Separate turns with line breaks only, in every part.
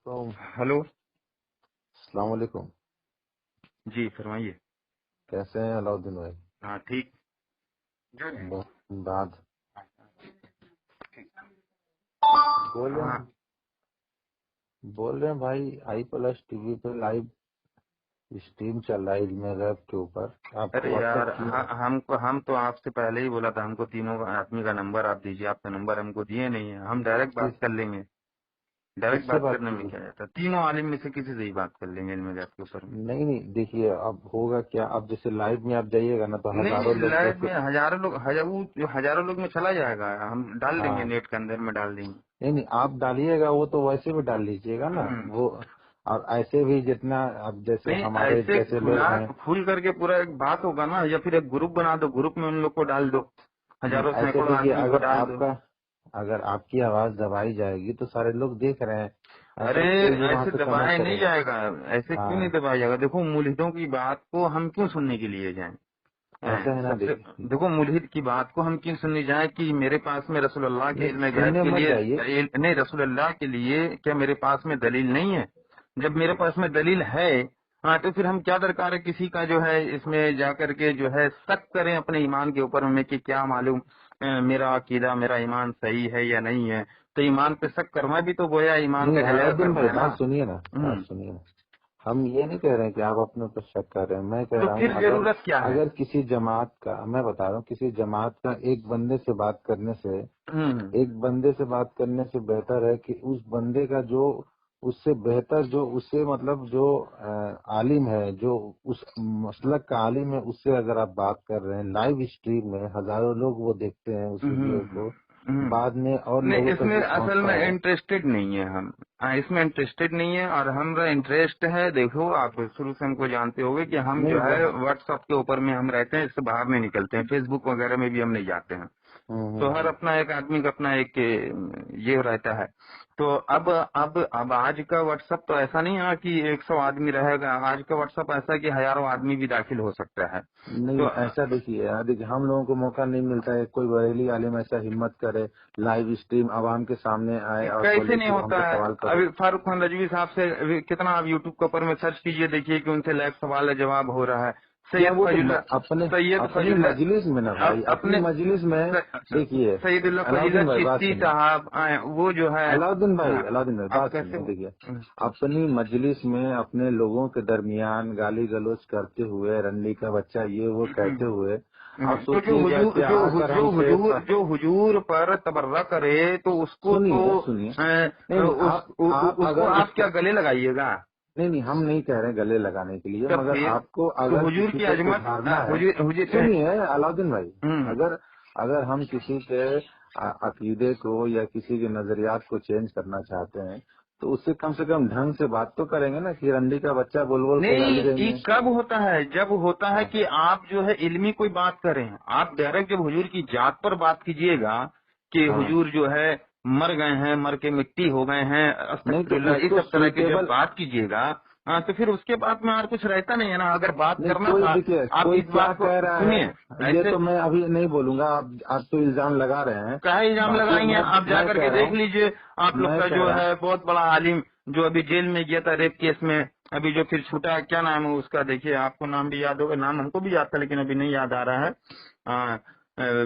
تو
ہلو،
السلام علیکم.
جی فرمائیے.
کیسے ہیں علاؤدین بھائی؟
ہاں ٹھیک.
بعد
ہاں
بول رہے ہیں بھائی آئی پلس ٹی وی پہ لائیو اسٹریم چل رہا ہے علم غیب کے اوپر. آپ
ارے
کو واٹس
یار
ایپ کیا؟
ہم تو آپ سے پہلے ہی بولا تھا ہم کو تینوں آدمی کا نمبر آپ دیجیے. آپ کا نمبر ہم کو دیے نہیں ہے. ہم ڈائریکٹ بات کر لیں گے. ڈائریکٹ
کس سے
بات
بات
کرنے میں
کیجیے؟
کیا جاتا ہے. تینوں عالم میں سے کسی سے ہی بات کر لیں گے علم غیب کے اوپر میں.
نہیں دیکھیے اب ہوگا کیا. اب جیسے لائیو میں آپ جائیے گا نا تو ہزاروں
نہیں،
لوگ
لائو
دیکھ.
میں ہزاروں لوگ میں چلا جائے گا. ہم ڈال دیں گے،
ہاں
نیٹ کے اندر میں ڈال دیں گے.
نہیں آپ ڈالیے گا وہ تو ویسے بھی ڈال لیجیے گا نا وہ. اور ایسے بھی جتنا اب جیسے
نہیں،
ہمارے
ایسے
جیسے لوگ ہیں
کھل کر کے پورا ایک بات ہوگا نا. یا پھر ایک گروپ بنا دو، گروپ میں ان لوگ کو ڈال دو. ہزاروں
ایسے
سینکڑوں
دیکھیے
آدمی کو ڈال دو.
اگر آپ کی آواز دبائی جائے گی تو سارے لوگ دیکھ رہے ہیں. ایسا
ارے
کوئی بھی وہاں
ایسے
پہ کمنٹ
دبایا نہیں
کرے گا؟
جائے گا. ایسے کیوں
ہاں
نہیں دبایا جائے گا. دیکھو ملحدوں کی بات کو ہم کیوں سننے کے لیے جائیں.
ایسا ہے نا
سب سے
دیکھیے.
دیکھو ملحد کی بات کو ہم کیوں سننے جائیں کہ میرے پاس میں رسول اللہ کے
نہیں
علم غیب
سننے
کے
مت
لیے
جائیے.
نہیں، رسول اللہ کے لیے کیا میرے پاس میں دلیل نہیں ہے؟ جب میرے پاس میں دلیل ہے ہاں تو پھر ہم کیا درکار ہے کسی کا جو ہے اس میں جا کر کے جو ہے شک کریں اپنے ایمان کے اوپر ہمیں کہ کیا معلوم میرا عقیدہ میرا ایمان صحیح ہے یا نہیں ہے. تو ایمان پہ شک کرنا بھی تو گویا ایمان کا
نہیں
جائزہ
علاؤدین
کرنا
بھائی
ہے نا.
بات سنیے نا. ہم یہ نہیں کہہ رہے ہیں کہ آپ اپنے اوپر شک کر رہے ہیں. میں کہہ
تو
رہا ہوں
پھر ضرورت کیا ہے؟
اگر کسی جماعت کا میں بتا رہا ہوں کسی جماعت کا ایک بندے سے بات کرنے سے بہتر ہے کہ اس بندے کا جو اس سے بہتر جو اس سے مطلب جو عالم ہے جو اس مسلک کا عالم ہے اس سے اگر آپ بات کر رہے ہیں لائیو اسٹریم میں ہزاروں لوگ وہ دیکھتے ہیں اس ویڈیو کو. بعد میں اور
نہیں،
لوگوں
اس
تک
میں
بھی پہنچ
اصل میں
پائے گا.
انٹرسٹیڈ نہیں ہے ہم. اس میں انٹرسٹیڈ نہیں ہے. اور ہمارا انٹرسٹ ہے دیکھو آپ شروع سے ہم کو جانتے ہوگے کہ ہم
نہیں
جو ہے واٹس ایپ کے اوپر میں ہم رہتے ہیں. اس سے باہر نہیں نکلتے ہیں. فیس بک وغیرہ میں بھی ہم نہیں جاتے ہیں. تو ہر اپنا ایک آدمی کا اپنا ایک یہ رہتا ہے. تو اب آج کا واٹس ایپ تو ایسا نہیں ہے کہ 100 آدمی رہے گا. آج کا واٹس ایپ ایسا ہے کہ ہزاروں آدمی بھی داخل ہو سکتا ہے.
نہیں
تو
ایسا دیکھیے ہم لوگوں کو موقع نہیں ملتا ہے. کوئی بریلی عالم ایسا ہمت کرے لائیو اسٹریم عوام کے سامنے آئے اور
کیسے
بولے
نہیں
کہ وہ ہم
ہوتا
سے
ہے.
سوال کرے.
ابھی فاروق خان رضوی صاحب سے کتنا آپ یوٹیوب کے اوپر میں سرچ کیجئے دیکھیے کہ ان سے لائیو سوال جواب ہو رہا ہے.
کیا
سید
وہ تو
فضل سید
اپنی
فضل
مجلس میں نا بھائی اپنی
اپنے
مجلس میں دیکھیے.
سید اللہ
علاؤدین
فضیلت
بھائی بات
چشتی
سنیے.
صاحب وہ جو ہے
علاؤدین بھائی
آپ
بات
کیسے
سنیے. دیکھیے اپنی مجلس میں اپنے لوگوں کے درمیان گالی گلوچ کرتے ہوئے رنڈی کا بچہ یہ وہ کہتے ہوئے آپ
تو
سوچیے گا کہ آ کر ہم سے
جو حضور پر تبرہ کرے تو اس کو تو
سنیے. نہیں آپ
اس کو
اگر
آپ کیا گلے لگائیے گا.
نہیں ہم نہیں کہہ رہے گلے لگانے کے لیے
تب
مگر
پھر
آپ کو
تو
اگر
حضور
کسی
کی
کو
عظمت
سدھارنا ہے.
حضور
سنیے علاؤدین بھائی اگر ہم کسی کے عقیدے کو یا کسی کے نظریات کو چینج کرنا چاہتے ہیں تو اس سے کم ڈھنگ سے بات تو کریں گے نا کہ رنڈی کا بچہ بول کے گالی دیں
نہیں.
گے.
کب ہوتا ہے جب ہوتا ہے کہ آپ جو ہے علمی کوئی بات کریں. آپ ڈائریکٹ جب حضور کی ذات پر بات کیجئے گا کہ
ہاں
حضور جو ہے مر گئے ہیں مر کے مٹی ہو گئے ہیں
نہیں
استغفر
تو
اللہ
اس
اس
کو
سب طرح کی جب
سوٹیبل
بات کیجئے گا تو پھر اس کے بعد میں اور کچھ رہتا نہیں ہے نا. اگر بات
نہیں
کرنا
کوئی
تھا
دیکھیے
آپ
کوئی
اس
کیا
بات کو
کہہ رہا
سنیے.
ہے یہ
ایسے
تو میں ابھی نہیں بولوں گا. آپ تو الزام لگا رہے ہیں.
کہا الزام
باقی
لگائیں گے. آپ جا
میں
کر کے
کہہ رہا
دیکھ
ہوں
لیجئے. آپ لوگ
میں
کا
کہہ
جو
رہا ہوں
ہے بہت بڑا عالم جو ابھی جیل میں گیا تھا ریپ کیس میں ابھی جو پھر چھوٹا کیا نام ہے اس کا دیکھیے آپ کو نام بھی یاد ہوگا. نام ہم کو بھی یاد تھا لیکن ابھی نہیں یاد آ رہا ہے.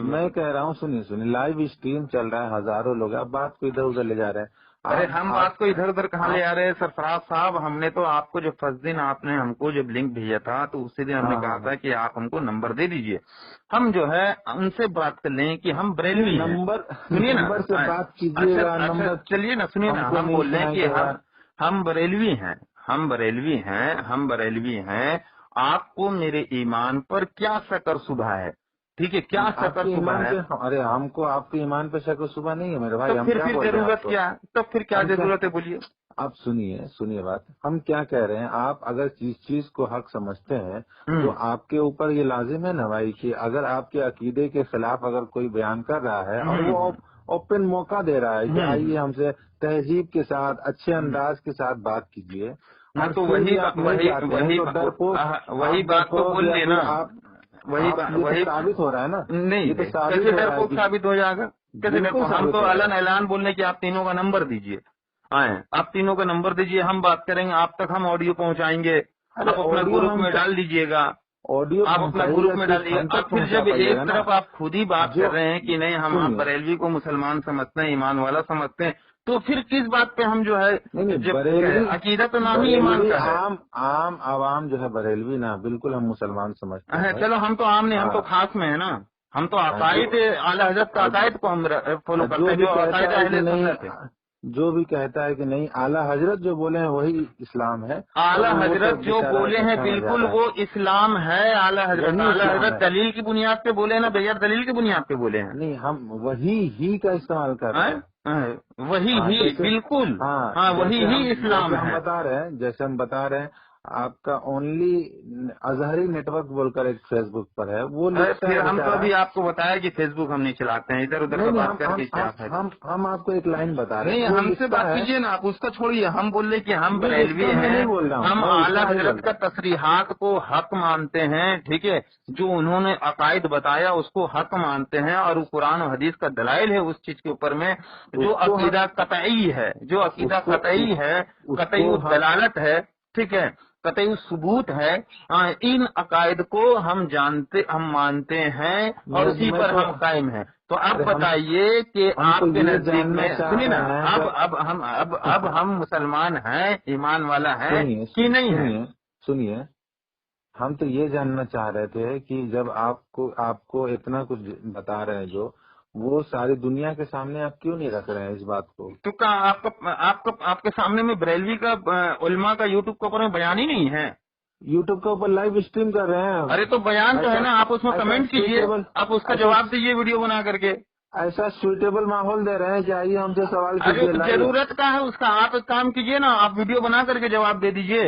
میں کہہ رہا ہوں سنیے لائیو اسٹریم چل رہا ہے ہزاروں لوگ آپ بات کو ادھر ادھر لے جا رہے ہیں.
ارے ہم بات کو ادھر ادھر کہاں لے
آپ
آ رہے ہیں سرفراز صاحب. ہم نے تو آپ کو جو فرسٹ دن آپ نے ہم کو جب لنک بھیجا تھا تو اسی دن ہم نے کہا تھا کہ آپ ہم کو نمبر دے دیجئے. ہم جو ہے ان سے بات کر لیں کہ ہم بریلوی ہیں. سنیے نا.
نمبر سے بات کیجیے گا.
اچھا
نمبر
چلیے نا سنیے
ہم
نا.
کو
ہم
نہیں
بول رہے ہیں
سنائی
کہ
دے رہا.
ہم بریلوی ہیں. ہم بریلوی ہیں. آپ کو میرے ایمان پر کیا شک اور شبہ ہے؟ ٹھیک ہے کیا شک
آپ
اور
کے
شبہ
ایمان
ہے؟
پہ ارے ہم کو آپ کے ایمان پہ شک و شبہ نہیں ہے میرے
تو
بھائی. ہم
پھر
کیا
پھر
بول رہے ہیں آپ
ضرورت
کو.
کیا؟ تو پھر کیا
ہم
ضرورت ہے بولیے.
آپ سنیے بات. ہم کیا کہہ رہے ہیں آپ اگر چیز کو حق سمجھتے ہیں تو آپ کے اوپر یہ لازم ہے نا بھائی کہ اگر آپ کے عقیدے کے خلاف اگر کوئی بیان کر رہا ہے اور وہ اوپن موقع دے رہا ہے کہ آئیے ہم سے تہذیب کے ساتھ اچھے انداز کے ساتھ بات کیجیے
ہاں
اور
تو
پھر بھی آپ نہیں جاتے ہیں تو
وہی بات تو بول
یا
لیے
پھر
نا.
آپ یہ تو ثابت ہو رہا ہے نا.
نہیں
یہ تو ثابت
کیسے
ہو رہا ہے
ڈرپوک
کہ
ثابت ہو جائے گا. کیسے
بالکل
ڈرپوک. ہم
ثابت
تو
ہو رہا
اعلان اعلان بولنے کہ آپ تینوں کا نمبر دیجئے. आए, आप तीनों का नंबर दीजिए, हम बात करेंगे, आप तक हम ऑडियो पहुंचाएंगे, आप अपना ग्रुप में डाल दीजिएगा,
ऑडियो
आप अपना ग्रुप में डालिएगा। अब फिर जब एक तरफ आप खुद ही बात कर रहे हैं कि नहीं हम आप बरेलवी को मुसलमान समझते हैं, ईमान वाला समझते हैं, तो फिर किस बात पे हम जो है, अकीदा तो नाम ही ईमान का है।
आम आवाम जो है बरेलवी ना, बिल्कुल हम मुसलमान समझते हैं।
चलो हम तो आम नहीं, हम तो खास में है ना, हम तो अकायद आला हजरत का अकायद को हम फॉलो करते हैं, जो अकायद अहले सुन्नत है।
जो भी कहता है कि नहीं आला हजरत जो बोले हैं वही इस्लाम है,
आला हजरत जो बोले हैं बिल्कुल वो इस्लाम है। आला हजरत दलील की बुनियाद पे बोले हैं ना, बगैर दलील की बुनियाद पे बोले हैं।
नहीं, हम वही ही का इस्तेमाल कर रहे हैं,
वही ही बिल्कुल, हाँ वही ही इस्लाम है।
हम बता रहे हैं, जैसे हम बता रहे हैं, आपका ओनली अजहरी नेटवर्क बोलकर एक फेसबुक पर है, वो
फिर हम तो अभी आपको बताया कि फेसबुक हम नहीं चलाते हैं, इधर उधर बात करके क्या है।
हम आपको एक लाइन बता रहे हैं,
नहीं हमसे बात कीजिए ना, आप उसका छोड़िए, हम बोल रहे कि हम बरेलवी हैं, हम आला हजरत का तसरीहात को हक मानते हैं, ठीक है, जो उन्होंने अकायद बताया उसको हक मानते हैं, और वो कुरान और हदीस का दलाइल है उस चीज के ऊपर में, जो अकीदा कतई है, जो अकीदा कतई है, कतई दलालत है, ठीक है, कतई सबूत है, इन अकायद को हम जानते, हम मानते हैं और उसी पर हम कायम हैं। तो आप बताइए कि आपके नजदीक में, सुनिए ना, अब हम मुसलमान हैं, ईमान वाला है कि नहीं है?
सुनिए, हम तो ये जानना चाह रहे थे कि जब आपको इतना कुछ बता रहे हैं, जो वो सारी दुनिया के सामने आप क्यों नहीं रख रहे हैं इस बात को?
तो क्या आपके सामने में बरेलवी का उलमा का यूट्यूब के ऊपर में बयान ही नहीं है?
यूट्यूब के ऊपर लाइव स्ट्रीम कर रहे हैं।
अरे तो बयान तो है ना, आप उसमें कमेंट कीजिए, आप उसका जवाब दीजिए वीडियो बना करके।
ऐसा सुइटेबल माहौल दे रहे हैं कि आइए हमसे सवाल कीजिए।
जरूरत का है उसका, आप एक काम कीजिए ना, आप वीडियो बना करके जवाब दे दीजिए।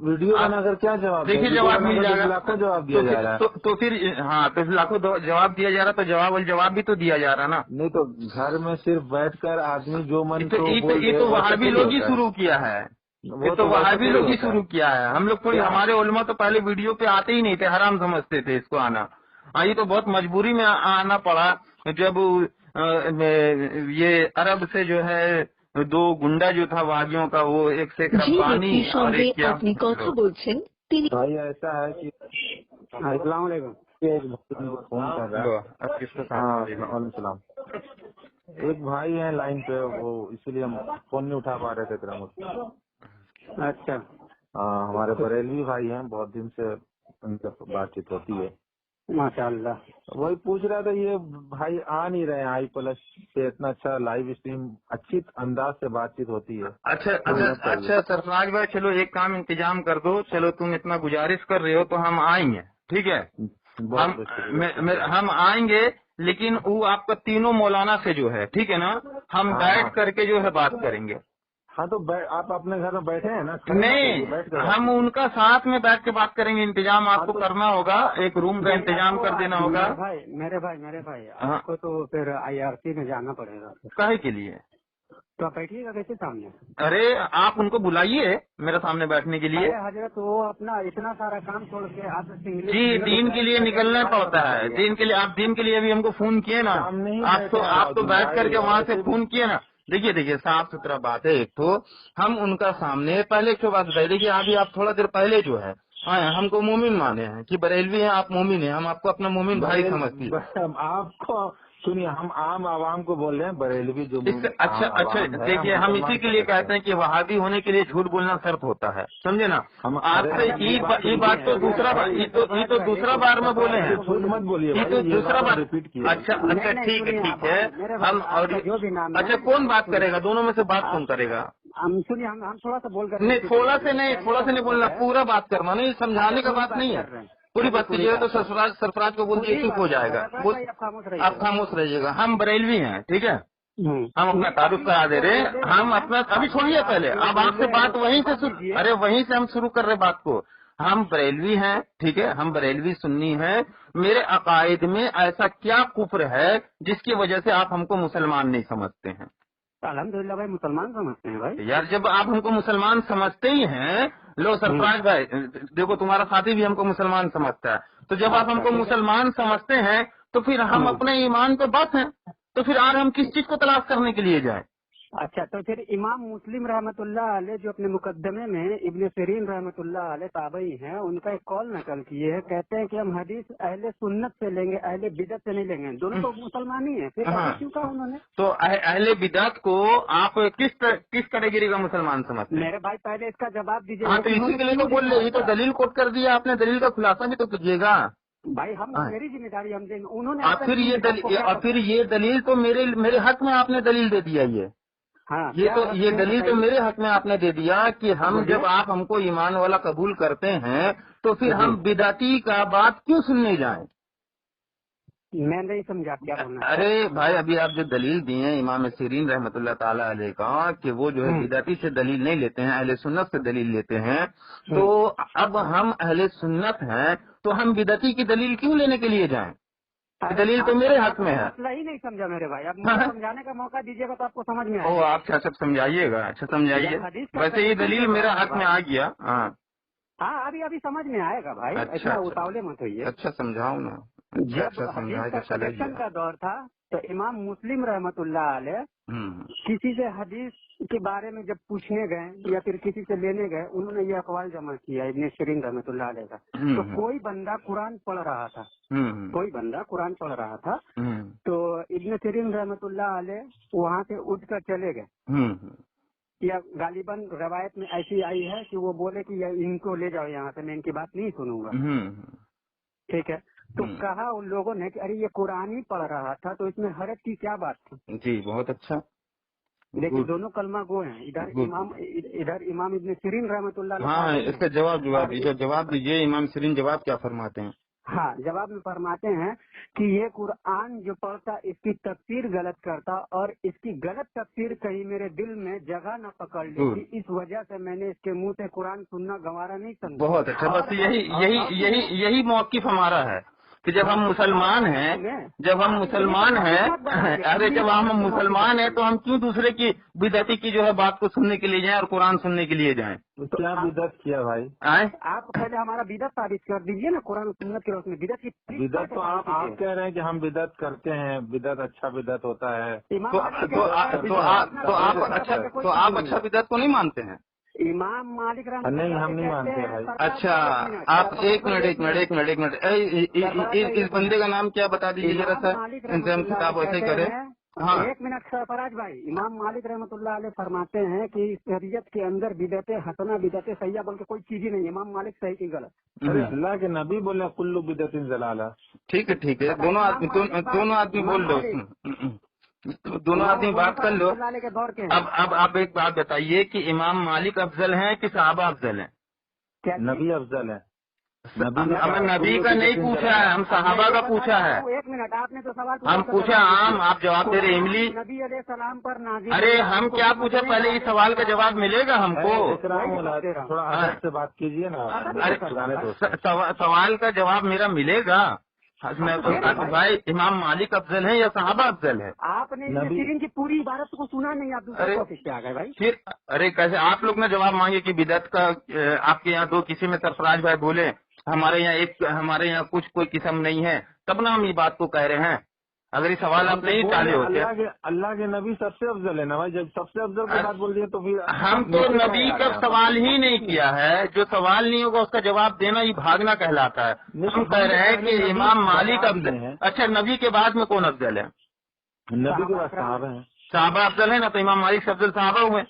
वीडियो बनाकर क्या जवाब?
देखिए जवाब मिल जाएगा,
लाखों जवाब दिया जा रहा है।
तो फिर हाँ, तो लाखों जवाब दिया जा रहा, तो जवाब भी तो दिया जा रहा ना।
नहीं तो घर में सिर्फ बैठकर आदमी जो मन को
ये तो वहाबी लोग ही शुरू किया है, ये तो वहाबी लोग ही शुरू किया है। हम लोग कोई, हमारे उलमा तो पहले वीडियो पे आते ही नहीं थे, हराम समझते थे इसको आना। ये तो बहुत मजबूरी में आना पड़ा, जब ये अरब से जो है 2 गुंडा जो था वहाबियों का, वो एक से रब्बानी और एक क्या
भाई ऐसा है कि अस्सलाम वालेकुम, फोन कर रहा है किसके साथ? एक भाई है लाइन पे, वो इसीलिए हम फोन नहीं उठा पा रहे थे तेरा मुझसे।
अच्छा,
हमारे बरेलवी भाई हैं, बहुत दिन से उनसे बातचीत होती है
माशाअल्लाह।
वही पूछ रहा था, ये भाई आ नहीं रहे हैं i+ से, इतना अच्छा लाइव स्ट्रीम अच्छी अंदाज से बातचीत होती है।
अच्छा सरफराज भाई, चलो एक काम इंतजाम कर दो, चलो तुम इतना गुजारिश कर रहे हो तो हम आएंगे, ठीक है, हम आएंगे, लेकिन वो आपका तीनों मौलाना से जो है, ठीक है ना, हम बैठ करके जो है बात करेंगे।
हाँ तो आप अपने घर में बैठे हैं ना?
नहीं, हम उनका साथ में बैठ के बात करेंगे। इंतजाम आपको करना होगा, एक रूम का इंतजाम कर देना होगा।
मेरे भाई आपको तो फिर IRC में जाना पड़ेगा।
काहे के लिए?
तो आप बैठिएगा कैसे सामने?
अरे आप उनको बुलाइए मेरे सामने बैठने के लिए।
हजरत वो अपना इतना सारा काम छोड़ के आप
जी दीन के लिए निकलना पड़ता है, दीन के लिए। आप दीन के लिए अभी हमको फोन किए ना, आप तो बैठ करके वहाँ से फोन किए ना। देखिए साफ सुथरा बात है। एक तो हम उनका सामने पहले एक बात बताइए, देखिए अभी आप थोड़ा देर पहले जो है हमको मोमिन माने हैं कि बरेलवी हैं, आप मोमिन हैं, हम आपको अपना मोमिन भाई समझती है।
आपको सुनिए, हम आम आवाम को बोल रहे हैं बरेलवी जो
अच्छा देखिए, हम इसी के लिए कहते हैं कि वहाबी होने के लिए झूठ बोलना शर्त होता है, समझे ना। आपसे ये बात तो दूसरा बार में बोले हैं,
झूठ मत बोलिए,
ये तो दूसरा बार रिपीट किया। अच्छा ठीक है, हम और अच्छा कौन बात करेगा, दोनों में से बात कौन करेगा?
हम सुनिए, हम थोड़ा सा बोल कर
नहीं, थोड़ा से नहीं बोलना, पूरा बात करना, नहीं समझाने का बात नहीं है, पूरी बात कीजिएगा। तो सरफराज को बोल दिए चुप हो जाएगा, आप खामोश रहिएगा। हम बरेलवी हैं, ठीक है, हम अपना तारुफ करा दे रहे, हम अपना अभी छोड़िए पहले, अब आपसे बात वहीं से हम शुरू कर रहे बात को। हम बरेलवी हैं, ठीक है, हम बरेलवी सुन्नी हैं। मेरे अकायद में ऐसा क्या कुफ्र है जिसकी वजह से आप हमको मुसलमान नहीं समझते हैं?
अल्हम्दुलिल्लाह भाई, मुसलमान समझते हैं भाई।
यार जब आप हमको मुसलमान समझते ही हैं, लो सरफराज भाई देखो, तुम्हारा साथी भी हमको मुसलमान समझता है, तो जब आप हमको मुसलमान समझते हैं तो फिर हम अपने ईमान पे बस हैं, तो फिर आज हम किस चीज को तलाश करने के लिए जाएं?
अच्छा, तो फिर इमाम मुस्लिम रहमतुल्लाह अलैह जो अपने मुकदमे में इब्न सिरीन रहमतुल्लाह अलैह ताबई हैं, उनका एक कॉल नकल किए हैं, कहते हैं कि हम हदीस अहले सुन्नत से लेंगे, अहले बिदत से नहीं लेंगे। दोनों तो मुसलमान ही है, फिर ऐसा क्यों कहा उन्होंने?
तो अहले बिदत को आप किस कैटेगरी का मुसलमान समझते हैं?
मेरे भाई पहले इसका जवाब दीजिए।
हाँ, तो इसी के लिए तो बोल रहे, ये तो दलील कोट कर दिया आपने, दलील का खुलासा भी तो कीजिएगा
भाई। हम मेरी जिम्मेदारी हम देंगे, उन्होंने
फिर ये दलील तो मेरे हक में आपने दलील दे दिया।
हाँ,
ये दलील तो मेरे हक में आपने दे दिया कि हम जब आप हमको ईमान वाला कबूल करते हैं तो फिर हम बिदाती का बात क्यों सुनने जाएं?
मैं नहीं समझा क्या बोलना।
अरे भाई, अभी आप जो दलील दिए हैं इमाम सिरीन रहमतुल्लाह ताला अलैह का कि वो जो है बिदाती से दलील नहीं लेते हैं, अहले सुन्नत से दलील लेते हैं, तो अब हम अहले सुन्नत हैं तो हम बिदाती की दलील क्यों लेने के लिए जाएं? दलील तो मेरे हक में है।
मसला ही नहीं समझा मेरे भाई, अब मुझे समझाने का मौका दीजिएगा तो आपको समझ में आएगा।
ओ, आप सब समझाइएगा। अच्छा, समझाइए। वैसे ये दलील मेरा हक में आ गया।
हाँ, अभी समझ में आएगा भाई। अच्छा, उतावले मत होइए।
अच्छा, समझाओ ना।
जब हदीस का दौर था तो इमाम मुस्लिम रहमतुल्लाह अलैह किसी से हदीस के बारे में जब पूछने गए या फिर किसी से लेने गए, उन्होंने ये अकवाल जमा किया इब्न सिरीन रहमतुल्लाह अलैह का। तो कोई बंदा कुरान पढ़ रहा था, तो इब्न सिरीन रहमतुल्लाह अलैह वहाँ से उठ कर चले गए, या गालिबन रवायत में ऐसी आई है कि वो बोले कि इनको ले जाओ यहाँ से, मैं इनकी बात नहीं सुनूंगा। ठीक है, तो कहा उन लोगों ने कि अरे ये कुरान ही पढ़ रहा था तो इसमें हरज की क्या बात थी।
जी, बहुत अच्छा।
देखिए, दोनों कलमा गो हैं, इधर इमाम इब्न सिरीन रहमतुल्लाह।
हाँ, इसका जवाब दीजिए। इमाम सिरीन जवाब क्या फरमाते हैं?
हाँ, जवाब में फरमाते हैं कि ये कुरान जो पढ़ता इसकी तफसीर गलत करता और इसकी गलत तफसीर कहीं मेरे दिल में जगह न पकड़ लेती, इस वजह से मैंने इसके मुंह से कुरान सुनना गंवारा नहीं समझा।
बहुत अच्छा। बस यही मौक़िफ़ हमारा है कि जब हम मुसलमान हैं अरे जब हम मुसलमान हैं तो हम क्यों दूसरे की बिदअती की जो है बात को सुनने के लिए जाएं और कुरान सुनने के लिए जाएं?
तो क्या बिदअत किया भाई?
आप पहले हमारा बिदअत साबित कर दीजिए ना, कुरान और सुन्नत की रोशनी। बिदअत
तो आप कह रहे हैं कि हम बिदअत करते हैं, बिदअत अच्छा बिदअत होता है,
तो आप अच्छा बिदअत को नहीं मानते हैं?
इमाम मालिक
नहीं, हम नहीं मानते भाई।
अच्छा, आप एक मिनट इस बंदे का नाम क्या बता दीजिए जरा सा, इनसे हम खिताब वैसे करें। हाँ,
1 मिनट सरफराज भाई। इमाम मालिक रहमतुल्लाह अलैह फरमाते हैं कि शरीयत के अंदर बिदअते हसना बिदअते सैया बोल के कोई चीज ही नहीं। इमाम मालिक सही की गलत?
अल्लाह के नबी बोले कुल्लू बिदअतिन ज़लाला।
ठीक है, दोनों आदमी बोल लो, दोनों आदमी बात कर लो। अब आप एक बात बताइए कि इमाम मालिक अफजल हैं कि सहाबा अफजल हैं?
नबी अफजल है।
हमें नबी का नहीं पूछा है, हम सहाबा का पूछा है।
1 मिनट, आपने तो सवाल
हम पूछा आप जवाब दे रहे इमली।
नबी अलैहिस्सलाम पर नाज़िल।
अरे हम क्या पूछे पहले, इस सवाल का जवाब मिलेगा हमको।
थोड़ा अदब से बात कीजिए ना।
अरे सवाल का जवाब मेरा मिलेगा भाई। इमाम मालिक अफजल है या सहाबा अफजल है?
आपने सिरीन की पूरी इबारत को सुना नहीं, आप दूसरे टॉपिक पे आ गए भाई।
फिर अरे कैसे आप लोग ने जवाब मांगे कि बिदअत का आपके यहाँ दो किसी में सरफराज भाई बोले, हमारे यहाँ कुछ कोई किस्म नहीं है, तब ना हम ये बात को कह रहे हैं। अगर ये सवाल आप नहीं टाले होते।
अल्लाह के नबी सबसे अफजल है ना भाई, जब सबसे अफजल की बात बोल दिए तो फिर
हम तो नबी का सवाल ही नहीं किया है। जो सवाल नहीं होगा उसका जवाब देना ही भागना कहलाता है। हम कह रहे हैं कि इमाम मालिक अफजल है। अच्छा, नबी के बाद में कौन अफजल है?
नबी के बाद सहाबा है।
सहाबा अफजल है ना, तो इमाम मालिक अफजल सहाबा हुए।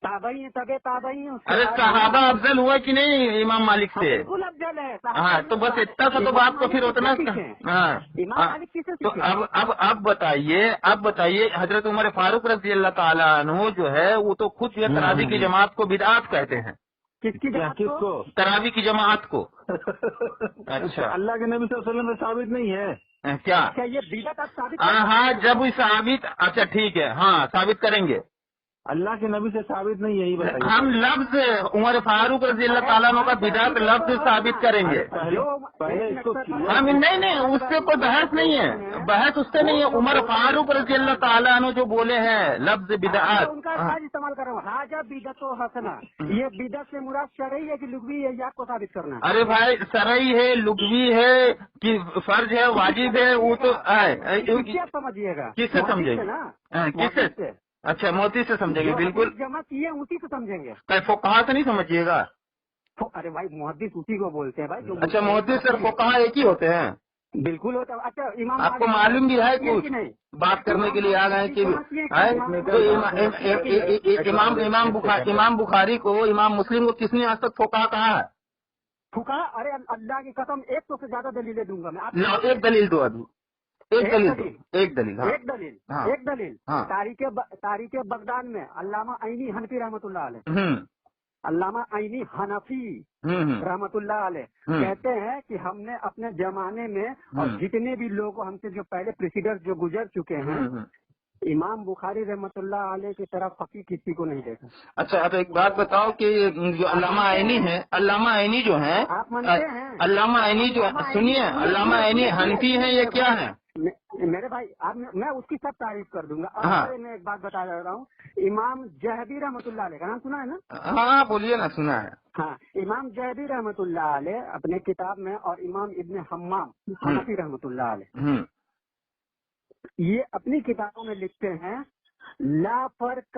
Tabei Tabei.
अरे सहाबा अफजल हुआ कि नहीं इमाम मालिक से?
बिल्कुल अफजल है।
हाँ, तो बस इतना सा तो बात को फिर उतना। हाँ, तो अब बताइए हजरत उमर फारूक रज़ी अल्लाह ताला अन्हु जो है वो तो खुद जो है तरावी की जमात को बिदअत कहते हैं।
किसको?
तरावी की जमात को। अच्छा,
अल्लाह के नबी सल्लल्लाहु अलैहि वसल्लम में साबित नहीं है
क्या?
ये बिदअत आप साबित?
हाँ, जब साबित। अच्छा ठीक है, हाँ साबित करेंगे।
अल्लाह के नबी से साबित नहीं, यही बताइए।
हम लफ्ज उमर फारूक रज़ी अल्लाह ताला अन्हु का बिदअत लफ्ज साबित करेंगे।
पहले इसको
हम नहीं, उससे कोई बहस नहीं है, बहस उससे नहीं है। उमर फारूक रज़ी अल्लाह ताला अन्हु जो बोले हैं लफ्ज बिदअत,
उनका इस्तेमाल कर रहा हूँ। हाजा बिदअत हसना, ये बिदअत से मुराद शरई है कि लुग़वी है, ये आपको साबित करना है।
अरे भाई, शरई है, लुग़वी है कि फर्ज है, वाजिब है, वो तो
समझिएगा।
किससे समझेंगे? किससे? अच्छा, मोहद्दिस से समझेंगे, बिल्कुल
जमा किए उसी को समझेंगे।
फुकहा से नहीं समझिएगा।
अरे भाई मुहद्दिस उसी को बोलते हैं भाई।
अच्छा, मुहद्दिस और फुकहा एक ही होते हैं?
बिल्कुल होता है। अच्छा, इमाम
आपको मालूम भी है कुछ
नहीं
बात करने के लिए आ गए कि इमाम बुखारी को, इमाम मुस्लिम को किसने आज तक फुकहा कहा है?
फुकहा? अरे अल्लाह की कसम 100 से ज्यादा दलीलें दूंगा मैं।
एक दलील दो अभी, एक दलील। हाँ।
एक दलील
हाँ।
तारीख बगदाद में अल्लामा आइनी हनफी रहमतुल्लाह अलैह, अल्लामा आइनी हनफी रहमतुल्लाह अलैह कहते हैं कि हमने अपने जमाने में और जितने भी लोग हमसे जो पहले प्रेसिडेंट जो गुजर चुके हैं, इमाम बुखारी रहमतुल्लाह अलैह की तरफ फकीह किसी को नहीं देखा।
अच्छा, अब एक बात बताओ कि जो अल्लामा आइनी है, अल्लामा आइनी जो है,
आप मानते हैं?
अल्लामा आइनी जो, सुनिए, अल्लामा आइनी हनफी है, ये क्या है?
मेरे भाई, मैं उसकी सब तारीफ कर दूंगा।
हाँ।
मैं एक बात बता रहा हूँ, इमाम जहबी रहमतुल्लाह अलैह का नाम सुना है ना?
हाँ, बोलिए ना, सुना है।
हाँ, इमाम जहबी रहमतुल्लाह अलैह अपने किताब में, और इमाम इब्न हम्माम हनफी रहमतुल्लाह अलैह ये अपनी किताबों में लिखते हैं, ला फर्क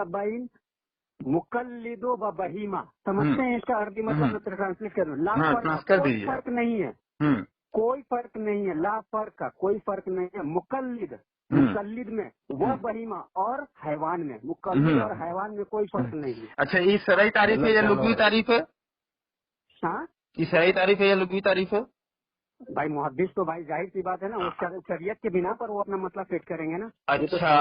बैन मुकल्लिदो व बहीमा। समझते हैं इसका अरबी मतलब? मैं ट्रांसलेट कर रहा हूँ। कोई फर्क नहीं है, कोई फर्क नहीं है। ला फर्क का कोई फर्क नहीं है। मुकल्लिद में वह बहीमा और हैवान में, मुकल्लिद और हैवान में कोई फर्क नहीं है।
अच्छा, ये शरई तारीफ है या लुग़वी तारीफ है?
हाँ,
ये शरई तारीफ है या लुग़वी तारीफ है?
भाई मुहद्दिस तो भाई जाहिर सी बात है ना, वो शरीयत के बिना पर वो अपना मतलब फिट करेंगे ना।
अच्छा,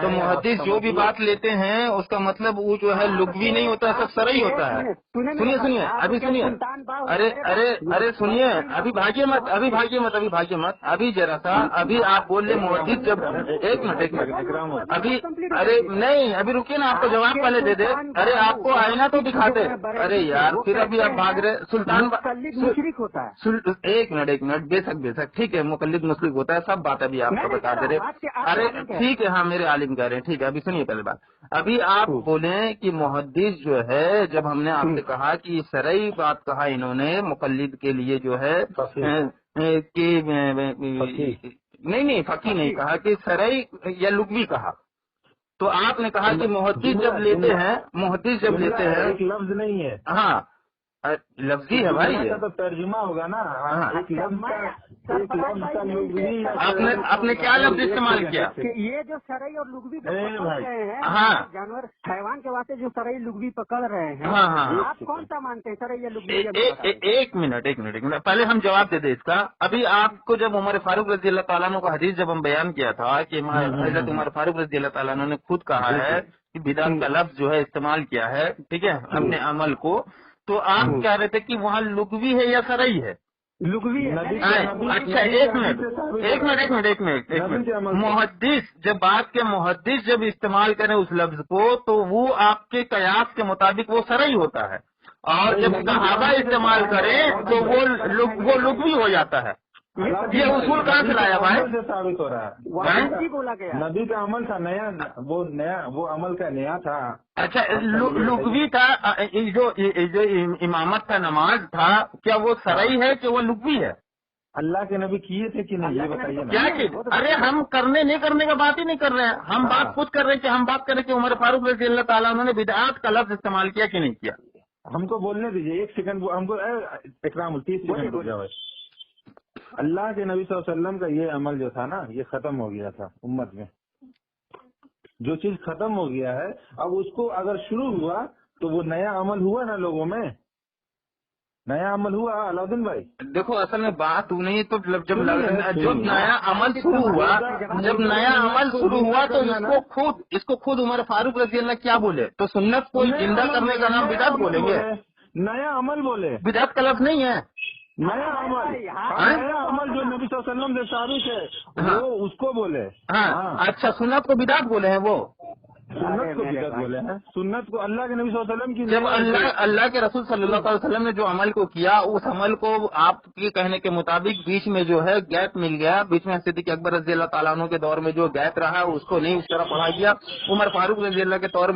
तो मुहद्दिस जो भी बात लेते हैं उसका मतलब वो जो है लुग़वी नहीं होता, सब शरई होता है। सुनिए, अभी सुनिए, अरे सुनिए, अभी भागिए मत, अभी जरा सा, अभी आप बोल रहे मुहद्दिस जब, एक मिनट अभी, अरे नहीं, अभी रुकिए ना, आपको जवाब पहले दे दे। अरे आपको आईना तो दिखाते। अरे यार, फिर अभी आप भाग रहे। सुल्तान
मुशरिक होता है।
एक मिनट, बेशक ठीक है, मुकल्लिद मुशरिक होता है, सब बात अभी आपको बता दे रहे। अरे ठीक है, हाँ, मेरे आलिम कह रहे हैं, ठीक है। अभी सुनिए पहले बात, अभी आप बोले कि मुहद्दिस जो है, जब हमने आपसे कहा कि शरई बात कहा इन्होंने मुकल्लिद के लिए जो है कि नहीं फकीह नहीं कहा, कि शरई या लुग़वी कहा, तो आपने कहा कि मुहद्दिस जब लेते हैं,
एक लफ्ज नहीं है।
हाँ, लफ्जी है भाई, ये
तो तर्जुमा होगा ना। एक लफ्ज का लुग़वी।
आपने क्या लफ्ज इस्तेमाल किया?
ये जो शरई और लुग़वी पकड़ रहे हैं,
हाँ,
जानवर हैवान के वास्ते जो शरई लुग़वी पकड़ रहे हैं,
हाँ,
आप कौन सा मानते हैं, शरई या लुग़वी?
एक मिनट, पहले हम जवाब दे दे इसका। अभी आपको जब उमर फारूक रज़ी अल्लाह ताला अन्हु का हदीस जब हम बयान किया था कि हज़रत उमर फारूक रज़ी अल्लाह ताला अन्हु ने खुद कहा है कि बिदअत का लफ्ज जो है इस्तेमाल किया है, ठीक है, अपने अमल को, तो आप कह रहे थे कि वहाँ लुग़वी है या शरई है?
लुग़वी है।
अच्छा, एक मिनट, मुहद्दिस जब इस्तेमाल करें उस लफ्ज को, तो वो आपके कयास के मुताबिक वो शरई होता है, और जब सहाबा इस्तेमाल करें तो वो लुग़वी हो जाता है। ये उसूल कहाँ से लाया भाई?
से साबित हो रहा है,
बोला गया
नबी का अमल था नया, वो अमल का नया था।
अच्छा, लुग़वी था, जो इमामत का नमाज था, क्या वो शरई है कि वो लुग़वी है?
अल्लाह के नबी किए थे कि नहीं, ये बताइए ना।
क्या चीज? अरे हम नहीं करने का बात ही नहीं कर रहे हैं, हम बात खुद कर रहे हैं कि हम बात करें कि उमर फारूक रज़ी अल्लाह ताला उन्होंने बिदअत का लफ्ज इस्तेमाल किया कि नहीं किया।
हमको बोलने दीजिए, एक सेकंड हमको, इकराम 30 सेकंड हो जाए। अल्लाह के नबी सल्लल्लाहु अलैहि वसल्लम का ये अमल जो था ना, ये खत्म हो गया था उम्मत में। जो चीज खत्म हो गया है, अब उसको अगर शुरू हुआ तो वो नया अमल हुआ ना, लोगों में नया अमल हुआ। अलाउद्दीन भाई
देखो, असल में बात नहीं, तो जब नया अमल शुरू हुआ, तो इसको खुद उमर फारूक रज़ी अल्लाह क्या बोले? तो सुन्नत को जिंदा करने का नाम बिदअत बोलेंगे?
नया अमल बोले,
बिदअत का लफ्ज नहीं है।
नया अमल जो नबी सल्लल्लाहु अलैहि वसल्लम से साबित है, वो उसको बोले।
हाँ, अच्छा, सुन्नत को बिदअत बोले हैं वो?
सुन्नत को बिदअत बोले हैं। सुन्नत को अल्लाह के नबी सल्लल्लाहु अलैहि वसल्लम की,
जब अल्लाह के रसूल सल्लल्लाहु अलैहि वसल्लम ने जो अमल को किया, उस अमल को आपके कहने के मुताबिक बीच में जो है गैप मिल गया, बीच में सिद्दीक़ अकबर रज़ी अल्लाह ताला अन्हु के दौर में जो गैप रहा उसको नहीं उस तरह पढ़ा गया, उमर फारूक रज़ी अल्लाह के दौर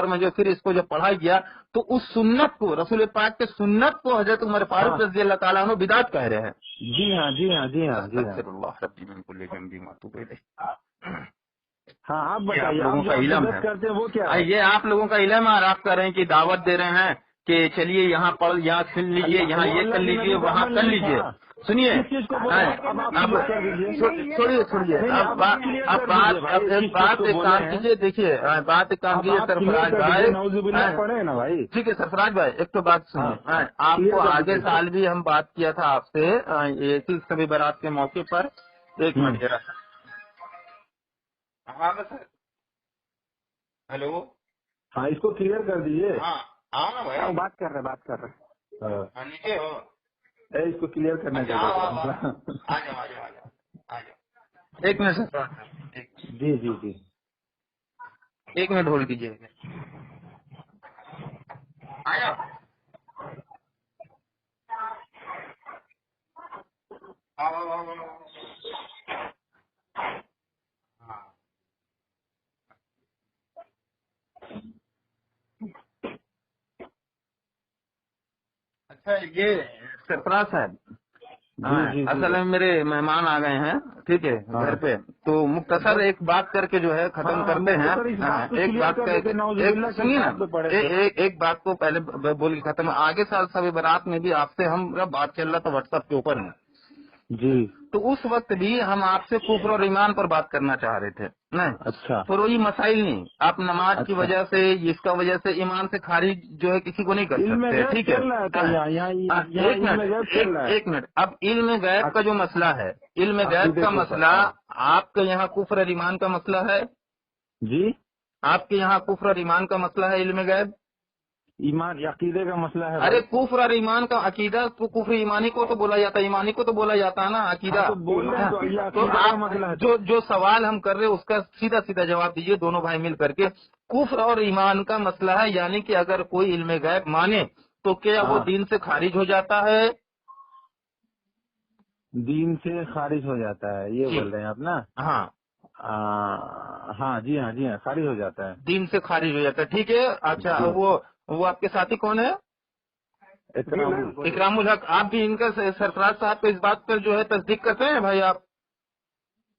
में जो फिर इसको जब पढ़ा गया, तो उस सुन्नत को, रसूल पाक के सुन्नत को हजरत उमर फारूक रज़ी अल्लाह ताला अन्हु बिदअत कह रहे हैं।
जी हाँ। हाँ आप बताइए,
आप लोगों का इल्म है
करते हैं वो क्या है?
ये आप लोगों का इल्म है और आप कह रहे हैं कि दावत दे रहे हैं कि चलिए यहाँ पढ़, यहाँ सुन लीजिए, यहाँ ये कर लीजिए, वहाँ कर लीजिए। सुनिए, छोड़िए, अब बात एक काम कीजिए, देखिए बात एक काम कीजिए सरफराज भाई,
पढ़े ना भाई।
ठीक है सरफराज भाई, एक तो बात सुनिए, आपको आगे साल भी हम बात किया था आपसे ये सभी बारात के मौके पर। एक मिनट जरा, हाँ सर, हेलो,
हाँ इसको क्लियर कर दीजिए।
हाँ आओ ना भाई,
बात कर रहे
नीचे हो,
इसको क्लियर करना चाहिए।
आ जाओ। एक मिनट सर,
जी
एक मिनट होल्ड कीजिए। आ जाओ। अच्छा ये सरफराज साहब, असल में मेरे मेहमान आ गए हैं, ठीक है घर पे, तो मुख्तसर एक बात करके जो है खत्म करते हैं। एक बात सुनिए ना, एक बात को पहले बोल के खत्म। आगे साल सभी बारात में भी आपसे हम बात चल रहा था व्हाट्सएप के ऊपर में
जी,
तो उस वक्त भी हम आपसे कुफ्र और ईमान पर बात करना चाह रहे थे। नहीं
अच्छा,
तो वही मसाइल नहीं, आप नमाज की वजह से, इसका वजह से ईमान से खारिज जो है किसी को नहीं कर सकते, ठीक है। एक मिनट, अब इल्म गैब का जो मसला है, इल्म गैब का मसला आपके यहाँ कुफ्र और ईमान का मसला है
जी,
आपके यहाँ कुफ्र और ईमान का मसला है, इल्म गैब
ईमान अकीदे का मसला है।
अरे कुफ्र और ईमान का, अकीदा तो कुफ्र ईमानी को तो बोला जाता है, ईमानी को तो बोला जाता है ना अकीदा।
तो बोल रहे हैं तो
आप
मसला है।
जो सवाल हम कर रहे हैं उसका सीधा सीधा जवाब दीजिए दोनों भाई मिल करके। कुफ्र और ईमान का मसला है, यानी कि अगर कोई इल्म गैब माने तो क्या वो दीन से खारिज हो जाता है?
दीन से खारिज हो जाता है, ये बोल रहे हैं आप ना?
हाँ
हाँ जी हाँ खारिज हो जाता है,
दीन से खारिज हो जाता है, ठीक है। अच्छा वो आपके साथी कौन है? इकरामुल हक। आप भी इनका सरफराज साहब को इस बात पर जो है तस्दीक करते हैं भाई आप?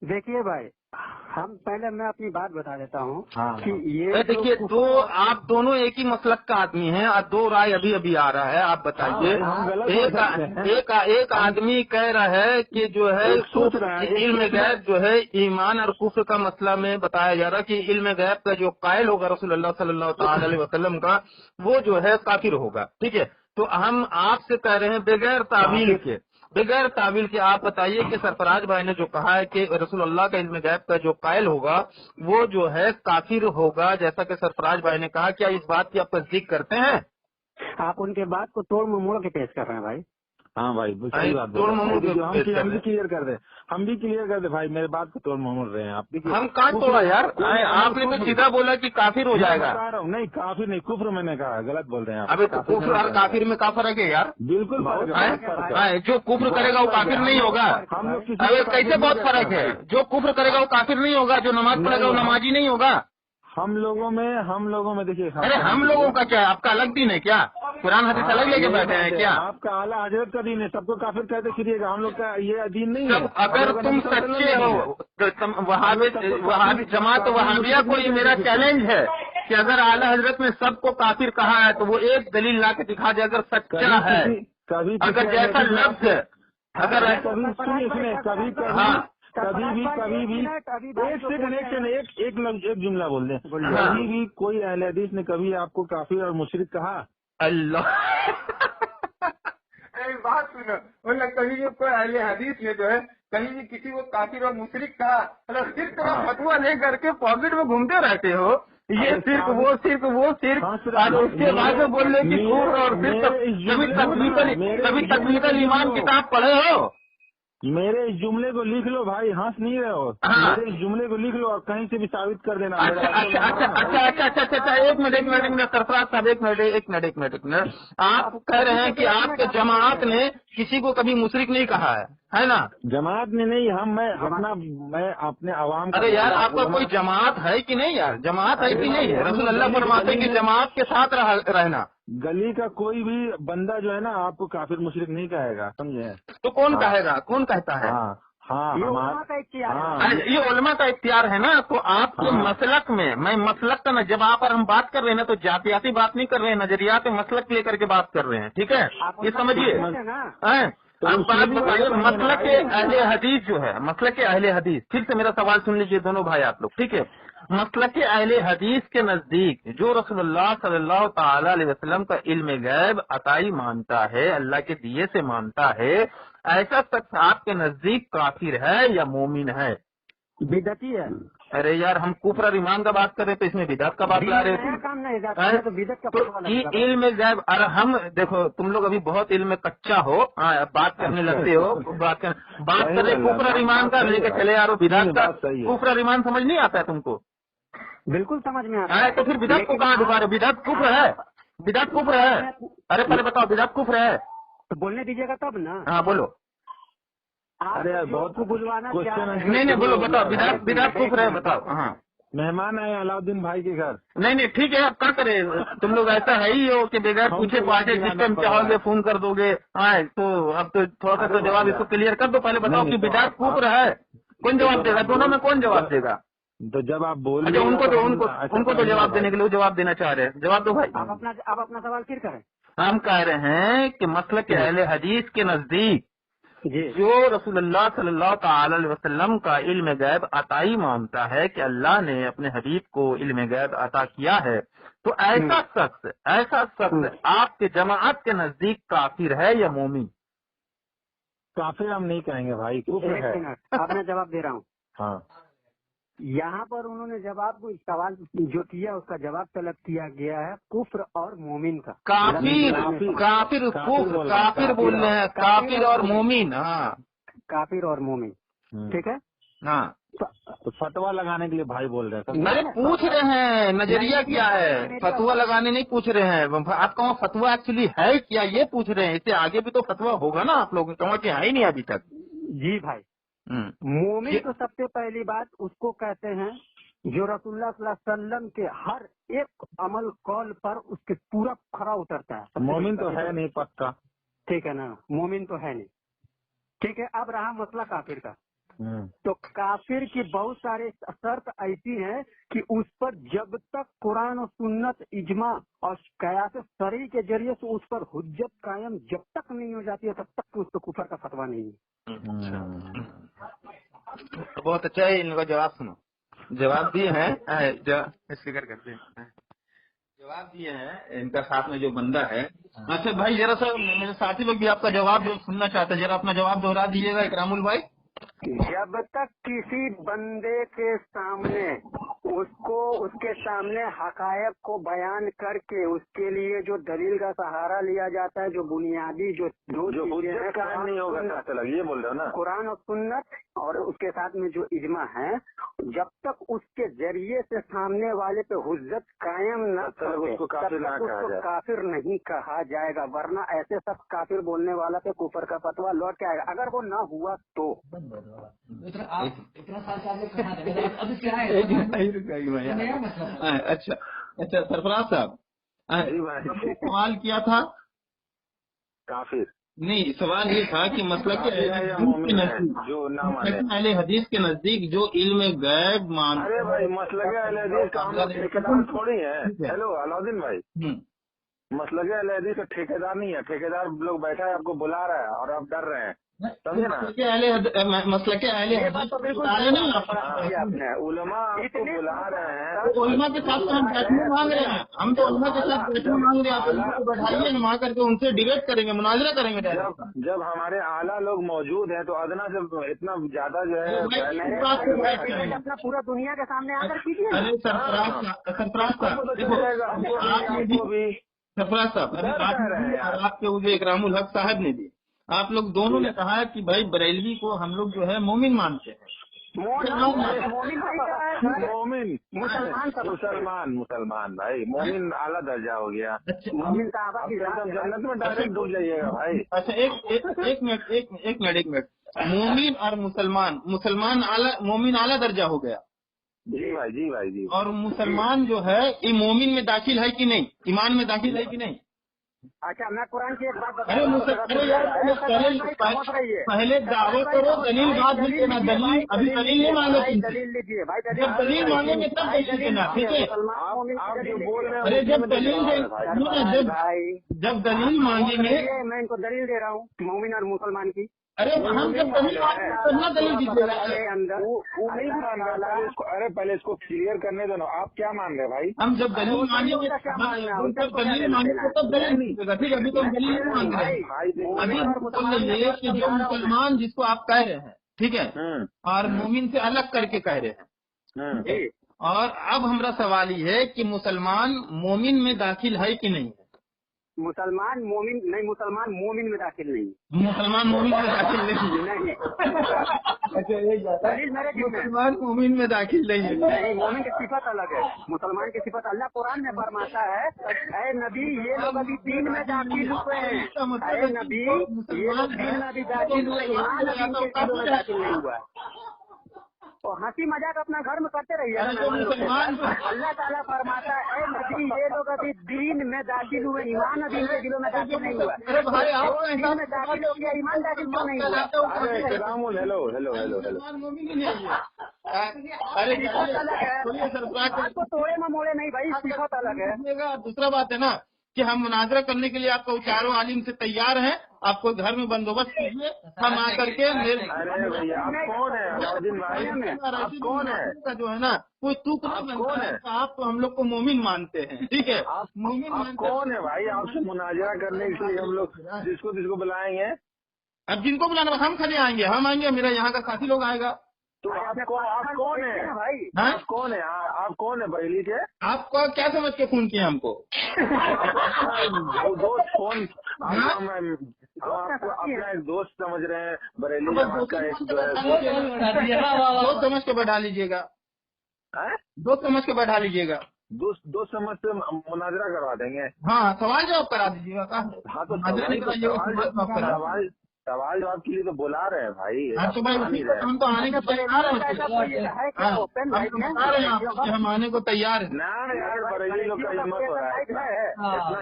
देखिए भाई, मैं अपनी बात बता देता हूँ कि
ये देखिए, तो आप दोनों एक ही मसलक का आदमी हैं और दो राय अभी अभी आ रहा है, आप बताइए। एक आदमी कह रहा है कि जो है इल्म गैब जो है ईमान और कुफ्र का मसला में बताया जा रहा है कि इल्म गैब का जो कायल होगा रसूलुल्लाह सल्लल्लाहु अलैहि वसल्लम का, वो जो है काफिर होगा, ठीक है। तो हम आपसे कह रहे हैं बगैर तावील के आप बताइए कि सरफराज भाई ने जो कहा है कि रसूलुल्लाह का इल्म गैब का जो कायल होगा वो जो है काफिर होगा, जैसा कि सरफराज भाई ने कहा, क्या इस बात की आप तस्दीक करते हैं?
आप उनके बात को तोड़ ममोड़ के पेश कर रहे हैं भाई।
हाँ भाई सही बात,
तोड़ ममोड़
हम भी क्लियर कर दे, भाई मेरे बात को तोड़ ममोड़ रहे हैं आप भी।
हम कहाँ तोड़ा यार, आपने तो सीधा बोला कि काफिर हो जाएगा।
नहीं काफिर नहीं, कुफ्र मैंने कहा, गलत बोल रहे हैं आप।
अबे तो कुफ्र और काफिर में क्या फर्क है यार?
बिल्कुल
जो कुफ्र करेगा वो काफिर नहीं होगा। अबे कैसे बहुत फर्क है? जो कुफ्र करेगा वो काफिर नहीं होगा, जो नमाज पढ़ेगा वो नमाजी नहीं होगा।
हम लोगों में देखिए,
अरे हम लोगों का क्या, आपका अलग दिन है क्या? कुरान हदीस अलग लेके बैठे हैं क्या?
आपका आला हजरत का दिन है, सबको काफिर कहते फिरिएगा, हम लोग का ये दिन नहीं है।
अगर तुम सच्चे हो तो वहाबी जमात वहाबिया को ये मेरा चैलेंज है कि अगर आला हजरत ने सबको काफिर कहा है तो वो एक दलील ला के दिखा दे, अगर सच्चा है, अगर जैसा लफ्ज है, अगर
कभी भी एक जुमला बोल दें, कभी भी कोई अहले हदीस ने कभी आपको काफिर और मुशरिक कहा?
अल्लाह एक बात सुनो, मतलब कभी भी कोई अहले हदीस ने जो है कहीं भी किसी को काफिर और मुशरिक कहा? मतलब सिर्फ फतवा लेकर के पॉकेट में घूमते रहते हो, ये सिर्फ वो और उसके बाद में बोल रहे कि कूफर और कभी तकलीफल ईमान किताब पढ़े हो?
मेरे इस जुमले को लिख लो भाई, हंस नहीं रहे हो। मेरे इस जुमले को लिख लो और कहीं से भी साबित कर देना।
अच्छा, एक मिनट सरफराज साहब, एक मिनट। आप कह रहे हैं कि आपके जमात ने किसी को कभी मुशरिक नहीं कहा है ना?
जमात ने नहीं, मैं अपने अवाम।
अरे यार आपका कोई जमात है कि नहीं यार? जमात है कि नहीं है? रसूलुल्लाह फरमाते कि जमात के साथ रहना।
गली का कोई भी बंदा जो है ना आपको काफिर मुशरिक नहीं कहेगा, समझे?
तो कौन कहेगा? कौन कहता है?
हाँ,
ये उलमा का इख्तियार है।
ये उलमा का इख्तियार है ना। तो आपके मसलक में, मैं मसलक का जब पर हम बात कर रहे हैं ना, तो जातियाती बात नहीं कर रहे हैं, नजरियात मसलक लेकर के बात कर रहे हैं, ठीक है, ये समझिए। अब बात बताइए, मसलक के अहले हदीस जो है, मसलक के अहले हदीस, फिर से मेरा सवाल सुन लीजिए दोनों भाई आप लोग, ठीक है। मसलक के अहले हदीस के नजदीक जो रसूलुल्लाह सल्लल्लाहु ताला अलैहि वसल्लम का इल्म गैब अताई मानता है, अल्लाह के दिए से मानता है, ऐसा शख्स आपके नजदीक काफिर है या मोमिन है?
बिदती है।
अरे यार, हम कुफ्र और ईमान का बात कर रहे थे, इसमें बिदअत का बात ला रहे थे।
काम नहीं जाता तो बिदअत का
तो इल्म गैब, और हम देखो तुम लोग अभी बहुत इल्म में कच्चा हो, बात करने लगते हो, बात कर रहे कुफ्र और ईमान का, लेके चले यार बिदअत का। कुफ्र और ईमान समझ नहीं आता है तुमको?
बिल्कुल समझ में आता
है। तो फिर बिदअत को कहाँ ढुका रहे? बिदअत कुफ्र है, बिदअत कुफ्र है। अरे पहले बताओ, बिदअत कुफ्र है?
तो बोलने दीजिएगा तब ना।
हाँ बोलो।
अरे बहुत को बुलवाना
नहीं बोलो, बताओ, बिदअत कुफ्र है, बताओ। हाँ,
मेहमान आए अलाउद्दीन भाई के घर।
नहीं ठीक है, अब क्या करें, तुम लोग ऐसा है ही हो कि बगैर पूछे पाछे सिस्टम चाहोगे फोन कर दोगे। हाँ, तो अब तो थोड़ा सा तो जवाब इसको क्लियर कर दो। पहले बताओ कि बिदअत कुफ्र है, कौन जवाब देगा? दोनों में कौन जवाब देगा?
तो जब आप बोल,
अच्छा, उनको तो जवाब देने के लिए जवाब देना चाह रहे हैं, जवाब दो भाई।
आप अपना सवाल फिर करें।
हम कह रहे हैं कि मसलक के अहले हदीस के नजदीक जो रसूलुल्लाह सल्लल्लाहु ताला अलैहि वसल्लम का इल्म गैब अताई मानता है कि अल्लाह ने अपने हबीब को इल्म गैब अता किया है, तो ऐसा शख्स आपके जमाअत के नजदीक काफिर है या मोमिन?
काफिर हम नहीं कहेंगे भाई, कुफ्र है।
अब मैं जवाब दे रहा हूँ।
हाँ,
यहाँ पर उन्होंने जवाब को सवाल जो किया उसका जवाब तलब किया गया है कुफ्र और मोमिन का।
काफिर बोल रहे हैं, काफिर और मोमिन। हाँ,
काफिर और मोमिन, ठीक है।
हाँ,
तो फतवा लगाने के लिए भाई बोल रहे हैं।
नहीं, पूछ रहे हैं नजरिया क्या है, फतवा लगाने नहीं पूछ रहे हैं। आपका वहाँ फतवा एक्चुअली है क्या, ये पूछ रहे हैं। इससे आगे भी तो फतवा होगा ना आप लोगों का, कि है ही नहीं अभी तक।
जी भाई, मोमिन तो सबसे पहली बात उसको कहते हैं जो रसूलुल्लाह सल्लल्लाहु अलैहि वसल्लम के हर एक अमल कौल पर उसके पूरा खरा उतरता है।
मोमिन तो है नहीं पक्का,
ठीक है ना, मोमिन तो है नहीं, ठीक है। अब रहा मसला काफिर का। तो काफिर की बहुत सारे शर्त ऐसी हैं कि उस पर जब तक कुरान और सुन्नत इजमा और कयास शरई के जरिए से उस पर हुज्जत कायम जब तक नहीं हो जाती है तब तक उसको कुफर का फतवा नहीं है।
बहुत अच्छा है, इनका जवाब सुनो। जवाब दिए हैं, स्पीकर करते हैं, जवाब दिए हैं इनका साथ में जो बंदा है। अच्छा भाई, जरा सा मेरे साथी लोग भी आपका जवाब जो सुनना चाहते हैं, जरा अपना जवाब दोहरा दीजिएगा इकरामुल भाई।
जब तक किसी बंदे के सामने उसको उसके सामने हकायक को बयान करके उसके लिए जो दलील का सहारा लिया जाता है, जो बुनियादी जो
नहीं होगा, ये बोल रहे हो ना,
कुरान और सुन्नत और उसके साथ में जो इजमा है, जब तक उसके जरिए से सामने वाले पे हुज्जत कायम न करे उसको काफिर नहीं कहा जाएगा। वरना ऐसे सब काफिर बोलने वाला पे कुफर का फतवा लौट के आएगा। अगर वो न हुआ तो
अच्छा सरफराज साहब, सवाल किया था
काफिर
नहीं, सवाल ये था कि मतलब
जो ना माने
अहले हदीस के नजदीक जो इल्म गैब मान।
अरे भाई, मसलक अहले हदीस का हम ठेकेदार थोड़ी है। हेलो अलाउद्दीन भाई, मसलक अहले हदीस का ठेकेदार नहीं है, ठेकेदार लोग बैठा है, आपको बुला रहा है और आप डर रहे हैं, समझे ना।
मसलक के अहले
उलमा आपको बुला रहे हैं,
तो उलमा के साथ हम बैठने मांग रहे हैं, हम तो उलमा के साथ बैठने मांग रहे हैं, आप बैठाइए, हम वहाँ करके उनसे डिबेट करेंगे, मुनाजरा करेंगे।
जब हमारे आला लोग मौजूद हैं तो अदना से इतना ज्यादा जो है
अपना पूरा दुनिया के सामने आकर कीजिए।
अरे सरफराज साहब, आपके वो जो इकरामुल हक साहब ने भी, आप लोग दोनों ने कहा कि भाई बरेलवी को हम लोग जो है मोमिन मानते हैं।
मुसलमान भाई, मोमिन आला दर्जा हो गया।
मोमिन
जन्नत में डायरेक्ट डूब जाइएगा भाई।
अच्छा एक मिनट, मोमिन और मुसलमान आला, मोमिन आला दर्जा हो गया।
जी भाई।
और मुसलमान जो है ये मोमिन में दाखिल है कि नहीं, ईमान में दाखिल है कि नहीं?
अच्छा, मैं कुरान की एक बात बता
अरे पहले दावा करो, दलील बाद में देना। दलील अभी दलील नहीं मांगे,
दलील लीजिए भाई,
जब दलील मांगेंगे तब दलील देना, ठीक है।
आप जो बोल रहे हैं
अरे जब दलील जब दलील मांगेंगे,
मैं इनको दलील दे रहा हूँ मोमिन और मुसलमान की।
अरे हम जब दलील मांगेंगे तब ना दलील दीजिएगा।
अंदर
वो नहीं मान रहा, अरे पहले इसको क्लियर करने दो ना। आप क्या मान रहे हैं भाई?
हम जब दलील मांगेंगे जब दलील मांगेंगे तब दलील दीजिएगा, ठीक है। अभी तो हम दलील नहीं मांग रहे हैं। अभी हम बोल रहे हैं कि जो मुसलमान जिसको आप कह रहे हैं, ठीक है, और मोमिन से अलग करके कह रहे हैं। और अब हमारा सवाल ये है कि मुसलमान मोमिन में दाखिल है कि नहीं?
मुसलमान मोमिन नहीं, मुसलमान मोमिन में दाखिल नहीं।
मुसलमान मोमिन में दाखिल नहीं। मुसलमान मोमिन में दाखिल नहीं है।
नहीं, मोमिन की सिफत अलग है, मुसलमान की सिफत अल्लाह कुरान में फरमाता है, ऐ नबी ये लोग अभी दीन में दाखिल हुए हैं। ऐ नबी ये लोग दीन में अभी दाखिल हुए, ईमान अभी इनके दिलों में दाखिल नहीं हुआ। तो हंसी मजाक अपना घर में करते रहिए। अल्लाह ताला फरमाता है, ऐ नबी ये लोग अभी दीन में दाखिल हुए, ईमान अभी इनके दिलों में दाखिल नहीं हुआ।
अरे भाई आप
दीन में दाखिल हो गया, ईमान दाखिल क्यों नहीं हुआ?
Hello hello hello hello.
अरे
आपको तोड़े ममोड़े नहीं भाई, सिफत अलग है।
दूसरा बात है ना कि हम मुनाजरा करने के लिए आपको चारों आलिम से तैयार हैं। आपको घर में बंदोबस्त कीजिए, हम आकर के
अरे भैया आप कौन है? अलाउद्दीन भाई आप कौन है?
का जो है ना कोई तुक नहीं बनता है। आप तो हम लोग को मोमिन मानते हैं, ठीक है।
आप कौन है भाई? आपसे मुनाजरा करने के लिए हम लोग जिसको बुलाएंगे।
अब जिनको बुलाना हम खड़े आएंगे, हम आएंगे, मेरा यहाँ का साथी लोग आएगा।
तो आप कौन है भाई? आप कौन है? आप कौन है बरेली के?
आपको क्या समझ के फोन किया हमको?
दोस्त फोन आपको अपना एक दोस्त समझ रहे हैं, बरेली जमात का एक
दोस्त समझ के बैठा लीजिएगा, दोस्त समझ के बैठा लीजिएगा।
दोस्त समझ से मुनाजरा करवा देंगे।
हाँ सवाल जवाब करा दीजिएगा।
हाँ तो सवाल जवाब के लिए तो बुला रहे हैं भाई।
तो भाई हम तो आने को तैयार हैं, हम आने को तैयार है
ना यार। बरेली लोग का हिम्मत हो रहा है, इतना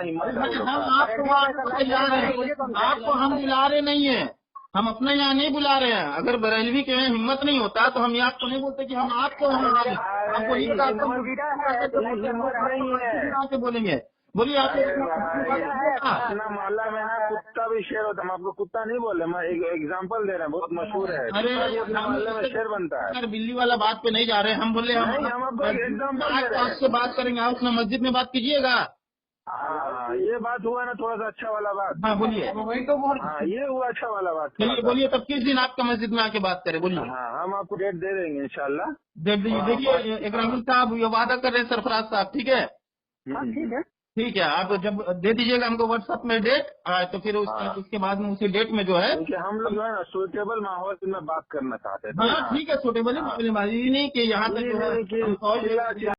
हिम्मत।
हम आपको तैयार है, आपको हम बुला रहे नहीं है, हम अपना यहाँ नहीं बुला रहे हैं। अगर बरेलवी के यहाँ हिम्मत नहीं होता तो हम आपको नहीं बोलते कि हम आपको आपको बोलेंगे। बोलिए आप
अपना मोहल्ला में ना कुत्ता भी शेर होता है। हम आपको कुत्ता नहीं बोले, मैं एक एग्जांपल दे रहे हैं, बहुत मशहूर है।
अरे
अपने मोहल्ले में शेर बनता है।
अगर बिल्ली वाला बात पे नहीं जा रहे, हम बोले हम
आपको एग्जाम्पल
आपसे बात करेंगे, आप अपना मस्जिद में बात कीजिएगा।
हाँ ये बात हुआ ना थोड़ा सा अच्छा वाला बात।
हाँ बोलिए।
हाँ ये हुआ अच्छा वाला बात।
चलिए बोलिए, तब किस दिन आपका मस्जिद में आके बात करें, बोलिए।
हाँ हम आपको डेट दे देंगे इंशाल्लाह।
डेट दीजिए। देखिए इकरामुल साहब ये वादा कर रहे हैं, सरफराज साहब, ठीक है। ठीक है, आप जब दे दीजिएगा हमको व्हाट्सएप में डेट, तो फिर उसके बाद में उसी डेट में जो है
हम लोग जो है ना सूटेबल माहौल में बात करना चाहते हैं।
हाँ ठीक है, सूटेबल माहौल में, नहीं कि यहाँ तक